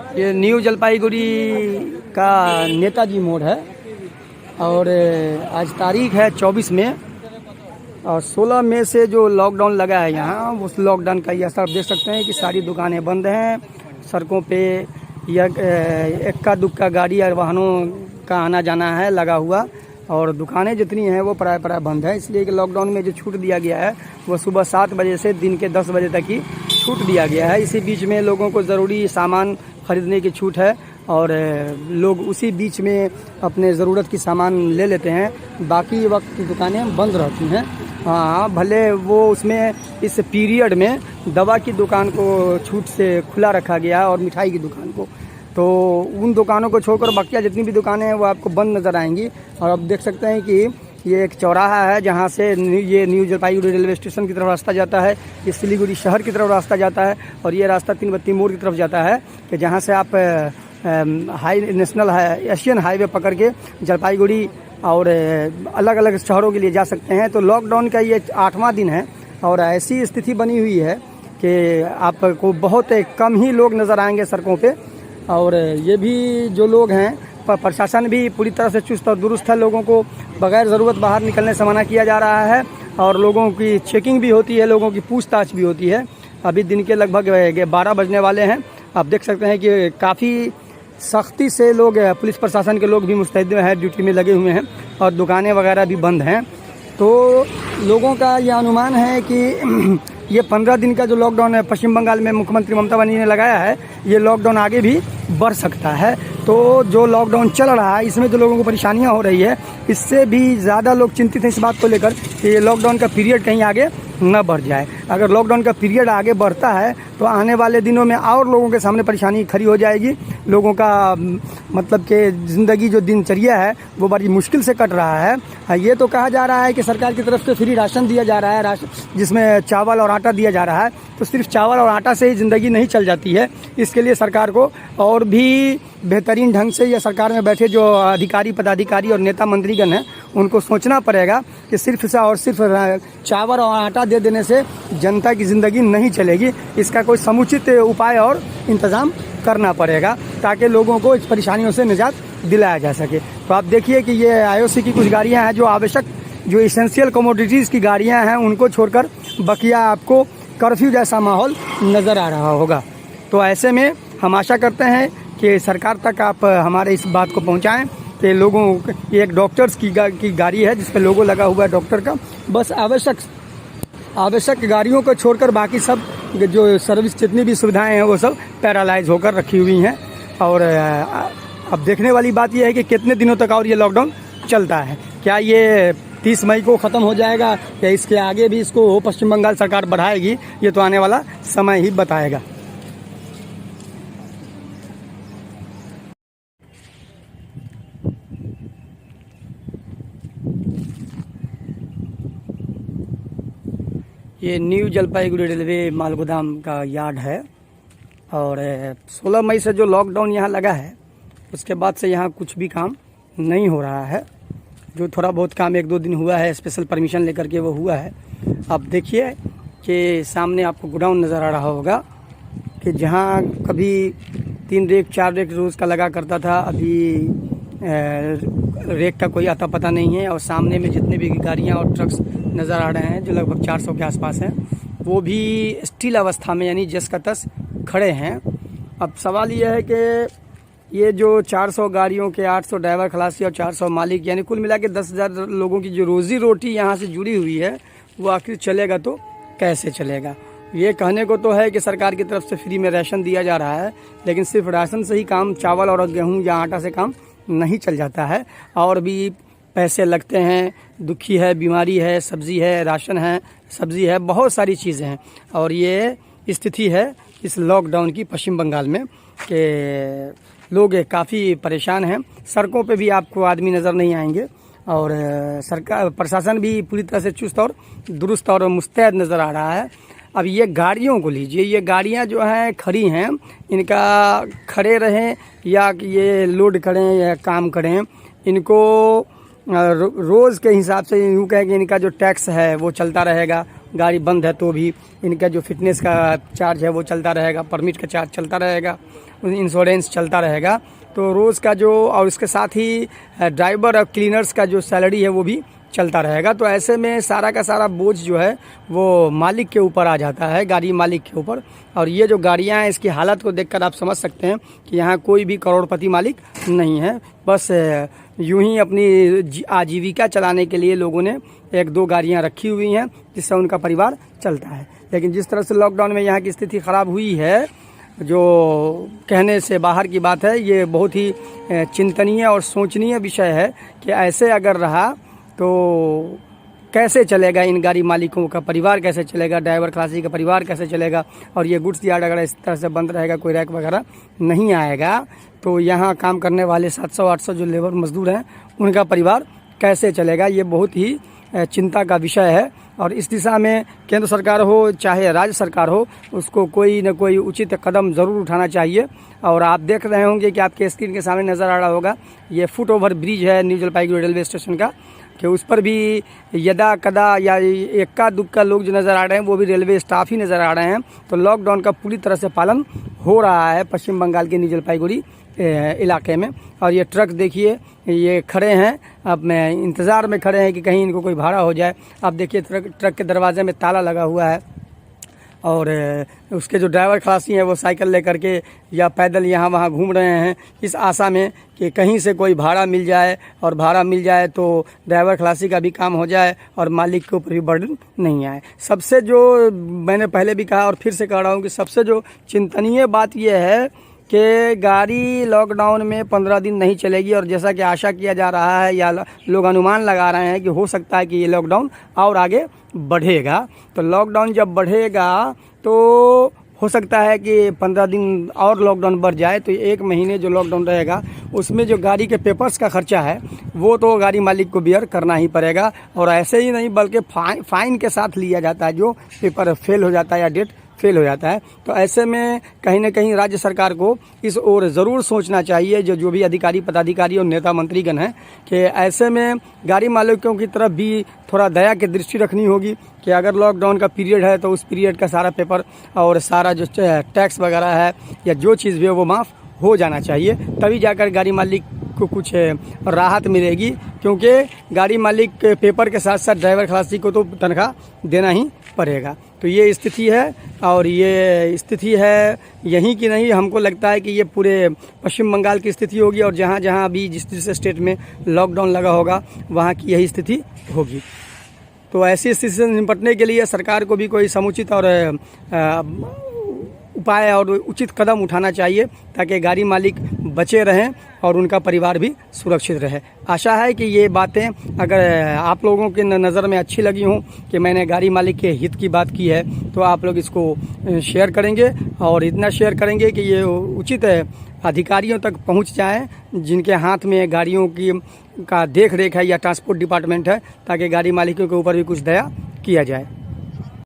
ये न्यू जलपाईगुड़ी का नेताजी मोड़ है और आज तारीख है 24 मई और 16 मई से जो लॉकडाउन लगा है यहाँ, उस लॉकडाउन का ये असर आप देख सकते हैं कि सारी दुकानें बंद हैं। सड़कों पे या इक्का दुक्का गाड़ी और वाहनों का आना जाना है लगा हुआ और दुकानें जितनी हैं वो प्राय बंद है। इसलिए कि लॉकडाउन में जो छूट दिया गया है वो सुबह 7 बजे से दिन के 10 बजे तक ही छूट दिया गया है। इसी बीच में लोगों को ज़रूरी सामान खरीदने की छूट है और लोग उसी बीच में अपने ज़रूरत की सामान ले लेते हैं। बाकी वक्त दुकानें बंद रहती हैं। हाँ, भले वो उसमें इस पीरियड में दवा की दुकान को छूट से खुला रखा गया और मिठाई की दुकान को, तो उन दुकानों को छोड़कर बाकी जितनी भी दुकानें हैं वो आपको बंद नज़र आएंगी। और आप देख सकते हैं कि ये एक चौराहा है जहाँ से ये न्यू जलपाईगुड़ी रेलवे स्टेशन की तरफ रास्ता जाता है, ये सिलीगुड़ी शहर की तरफ रास्ता जाता है और ये रास्ता 3 बत्ती मोड़ की तरफ जाता है कि जहाँ से आप नेशनल एशियन हाईवे पकड़ के जलपाईगुड़ी और अलग अलग शहरों के लिए जा सकते हैं। तो लॉकडाउन का ये 8वां दिन है और ऐसी स्थिति बनी हुई है कि आपको बहुत कम ही लोग नज़र आएंगे सड़कों पे। और ये भी जो लोग हैं, प्रशासन भी पूरी तरह से चुस्त और दुरुस्त है। लोगों को बगैर ज़रूरत बाहर निकलने से मना किया जा रहा है और लोगों की चेकिंग भी होती है, लोगों की पूछताछ भी होती है। अभी दिन के लगभग 12 बजने वाले हैं। आप देख सकते हैं कि काफ़ी सख्ती से लोग, पुलिस प्रशासन के लोग भी मुस्तैद हैं, ड्यूटी में लगे हुए हैं और दुकानें वगैरह भी बंद हैं। तो लोगों का यह अनुमान है कि ये 15 दिन का जो लॉकडाउन है पश्चिम बंगाल में मुख्यमंत्री ममता बनर्जी ने लगाया है, ये लॉकडाउन आगे भी बढ़ सकता है। तो जो लॉकडाउन चल रहा है इसमें जो लोगों को परेशानियां हो रही है, इससे भी ज़्यादा लोग चिंतित हैं इस बात को लेकर कि ये लॉकडाउन का पीरियड कहीं आगे न बढ़ जाए। अगर लॉकडाउन का पीरियड आगे बढ़ता है तो आने वाले दिनों में और लोगों के सामने परेशानी खड़ी हो जाएगी। लोगों का मतलब कि ज़िंदगी जो दिनचर्या है वो बड़ी मुश्किल से कट रहा है। ये तो कहा जा रहा है कि सरकार की तरफ से फ्री राशन दिया जा रहा है, राशन जिसमें चावल और आटा दिया जा रहा है। तो सिर्फ चावल और आटा से ही ज़िंदगी नहीं चल जाती है। इसके लिए सरकार को और भी बेहतरीन ढंग से या सरकार में बैठे जो अधिकारी, पदाधिकारी और नेता मंत्रीगण हैं उनको सोचना पड़ेगा कि सिर्फ चावल और आटा दे देने से जनता की ज़िंदगी नहीं चलेगी। इसका कोई समुचित उपाय और इंतज़ाम करना पड़ेगा ताकि लोगों को इस परेशानियों से निजात दिलाया जा सके। तो आप देखिए कि ये IOC की कुछ गाड़ियां हैं जो आवश्यक, जो इसेंशियल कमोडिटीज़ की गाड़ियां हैं, उनको छोड़कर बकिया आपको कर्फ्यू जैसा माहौल नज़र आ रहा होगा। तो ऐसे में हम आशा करते हैं कि सरकार तक आप हमारे इस बात को पहुंचाएं कि लोगों, ये एक डॉक्टर्स की गाड़ी है जिस पे लोगो लगा हुआ है डॉक्टर का। बस आवश्यक गाड़ियों को छोड़कर बाकी सब जो सर्विस जितनी भी सुविधाएं हैं वो सब पैरालाइज होकर रखी हुई हैं। और अब देखने वाली बात यह है कि कितने दिनों तक और ये लॉकडाउन चलता है। क्या ये 30 मई को ख़त्म हो जाएगा या इसके आगे भी इसको पश्चिम बंगाल सरकार बढ़ाएगी, ये तो आने वाला समय ही बताएगा। ये न्यू जलपाईगुड़ी रेलवे मालगोदाम का यार्ड है और 16 मई से जो लॉकडाउन यहाँ लगा है उसके बाद से यहाँ कुछ भी काम नहीं हो रहा है। जो थोड़ा बहुत काम 1-2 दिन हुआ है, स्पेशल परमिशन लेकर के वो हुआ है। आप देखिए कि सामने आपको गोडाउन नज़र आ रहा होगा कि जहाँ कभी 3 रेक 4 रेक रोज़ का लगा करता था, अभी रेक का कोई आता पता नहीं है। और सामने में जितने भी गाड़ियाँ और ट्रक्स नज़र आ रहे हैं जो लगभग 400 के आसपास हैं, वो भी स्टील अवस्था में यानी जस का तस खड़े हैं। अब सवाल ये है कि ये जो 400 गाड़ियों के 800 ड्राइवर खलासी और 400 मालिक, यानी कुल मिला के 10,000 लोगों की जो रोज़ी रोटी यहाँ से जुड़ी हुई है वो आखिर चलेगा तो कैसे चलेगा। ये कहने को तो है कि सरकार की तरफ से फ्री में राशन दिया जा रहा है, लेकिन सिर्फ राशन से ही काम, चावल और गेहूँ या आटा से काम नहीं चल जाता है। और भी पैसे लगते हैं, दुखी है, बीमारी है, सब्ज़ी है, राशन है, सब्ज़ी है, बहुत सारी चीज़ें हैं। और ये स्थिति है इस लॉकडाउन की पश्चिम बंगाल में कि लोग काफ़ी परेशान हैं। सड़कों पे भी आपको आदमी नज़र नहीं आएंगे और सरकार, प्रशासन भी पूरी तरह से चुस्त और दुरुस्त और मुस्तैद नज़र आ रहा है। अब ये गाड़ियों को लीजिए, ये गाड़ियाँ जो हैं खड़ी हैं, इनका खड़े रहें या कि ये लोड करें या काम करें, इनको रोज़ के हिसाब से यूँ कहें कि इनका जो टैक्स है वो चलता रहेगा गाड़ी बंद है तो भी इनका जो फिटनेस का चार्ज है वो चलता रहेगा, परमिट का चार्ज चलता रहेगा, इंश्योरेंस चलता रहेगा। तो रोज़ का जो, और इसके साथ ही ड्राइवर और क्लीनर्स का जो सैलरी है वो भी चलता रहेगा। तो ऐसे में सारा का सारा बोझ जो है वो मालिक के ऊपर आ जाता है, गाड़ी मालिक के ऊपर। और ये जो गाड़ियां हैं इसकी हालत को देखकर आप समझ सकते हैं कि यहाँ कोई भी करोड़पति मालिक नहीं है। बस यूं ही अपनी आजीविका चलाने के लिए लोगों ने एक दो गाड़ियां रखी हुई हैं जिससे उनका परिवार चलता है। लेकिन जिस तरह से लॉकडाउन में यहाँ की स्थिति ख़राब हुई है, जो कहने से बाहर की बात है, ये बहुत ही चिंतनीय और सोचनीय विषय है कि ऐसे अगर रहा तो कैसे चलेगा इन गाड़ी मालिकों का परिवार, कैसे चलेगा ड्राइवर खलासी का परिवार कैसे चलेगा। और ये गुड्स यार्ड अगर इस तरह से बंद रहेगा, कोई रैक वगैरह नहीं आएगा, तो यहाँ काम करने वाले 700-800 जो लेबर मजदूर हैं उनका परिवार कैसे चलेगा। ये बहुत ही चिंता का विषय है। और इस दिशा में केंद्र सरकार हो चाहे राज्य सरकार हो, उसको कोई न कोई उचित कदम ज़रूर उठाना चाहिए। और आप देख रहे होंगे कि आपके स्क्रीन के सामने नज़र आ रहा होगा, ये फुट ओवर ब्रिज है न्यू जलपाईगुड़ी रेलवे स्टेशन का, कि उस पर भी यदा कदा या इक्का दुक्का लोग जो नज़र आ रहे हैं वो भी रेलवे स्टाफ ही नज़र आ रहे हैं। तो लॉकडाउन का पूरी तरह से पालन हो रहा है पश्चिम बंगाल के न्यू जलपाईगुड़ी इलाके में। और ये ट्रक देखिए, ये खड़े हैं, अब मैं इंतज़ार में खड़े हैं कि कहीं इनको कोई भाड़ा हो जाए। अब देखिए ट्रक के दरवाजे में ताला लगा हुआ है और उसके जो ड्राइवर खलासी हैं वो साइकिल लेकर के या पैदल यहाँ वहाँ घूम रहे हैं इस आशा में कि कहीं से कोई भाड़ा मिल जाए, और भाड़ा मिल जाए तो ड्राइवर खलासी का भी काम हो जाए और मालिक के ऊपर भी बर्डन नहीं आए। सबसे जो मैंने पहले भी कहा और फिर से कह रहा हूँ कि सबसे जो चिंतनीय बात यह है कि गाड़ी लॉकडाउन में 15 दिन नहीं चलेगी। और जैसा कि आशा किया जा रहा है या लोग अनुमान लगा रहे हैं कि हो सकता है कि ये लॉकडाउन और आगे बढ़ेगा। तो लॉकडाउन जब बढ़ेगा तो हो सकता है कि 15 दिन और लॉकडाउन बढ़ जाए, तो 1 महीने जो लॉकडाउन रहेगा उसमें जो गाड़ी के पेपर्स का खर्चा है वो तो गाड़ी मालिक को बियर करना ही पड़ेगा। और ऐसे ही नहीं बल्कि फाइन के साथ लिया जाता है जो पेपर फेल हो जाता है या डेट फेल हो जाता है। तो ऐसे में कहीं ना कहीं राज्य सरकार को इस ओर ज़रूर सोचना चाहिए, जो भी अधिकारी पदाधिकारी और नेता मंत्रीगण हैं, कि ऐसे में गाड़ी मालिकों की तरफ भी थोड़ा दया की दृष्टि रखनी होगी कि अगर लॉकडाउन का पीरियड है तो उस पीरियड का सारा पेपर और सारा जो टैक्स वगैरह है या जो चीज़ भी है वो माफ़ हो जाना चाहिए, तभी जाकर गाड़ी मालिक को कुछ राहत मिलेगी। क्योंकि गाड़ी मालिक के पेपर के साथ साथ ड्राइवर खलासी को तो तनख्वाह देना ही पड़ेगा। तो ये स्थिति है, और ये स्थिति है यहीं की नहीं, हमको लगता है कि ये पूरे पश्चिम बंगाल की स्थिति होगी। और जहाँ जहाँ अभी जिस स्टेट में लॉकडाउन लगा होगा वहाँ की यही स्थिति होगी। तो ऐसी स्थिति से निपटने के लिए सरकार को भी कोई समुचित और उपाय और उचित कदम उठाना चाहिए ताकि गाड़ी मालिक बचे रहें और उनका परिवार भी सुरक्षित रहे। आशा है कि ये बातें अगर आप लोगों के नज़र में अच्छी लगी हों कि मैंने गाड़ी मालिक के हित की बात की है, तो आप लोग इसको शेयर करेंगे और इतना शेयर करेंगे कि ये उचित अधिकारियों तक पहुंच जाएं जिनके हाथ में गाड़ियों की का देख रेख है या ट्रांसपोर्ट डिपार्टमेंट है, ताकि गाड़ी मालिकों के ऊपर भी कुछ दया किया जाए।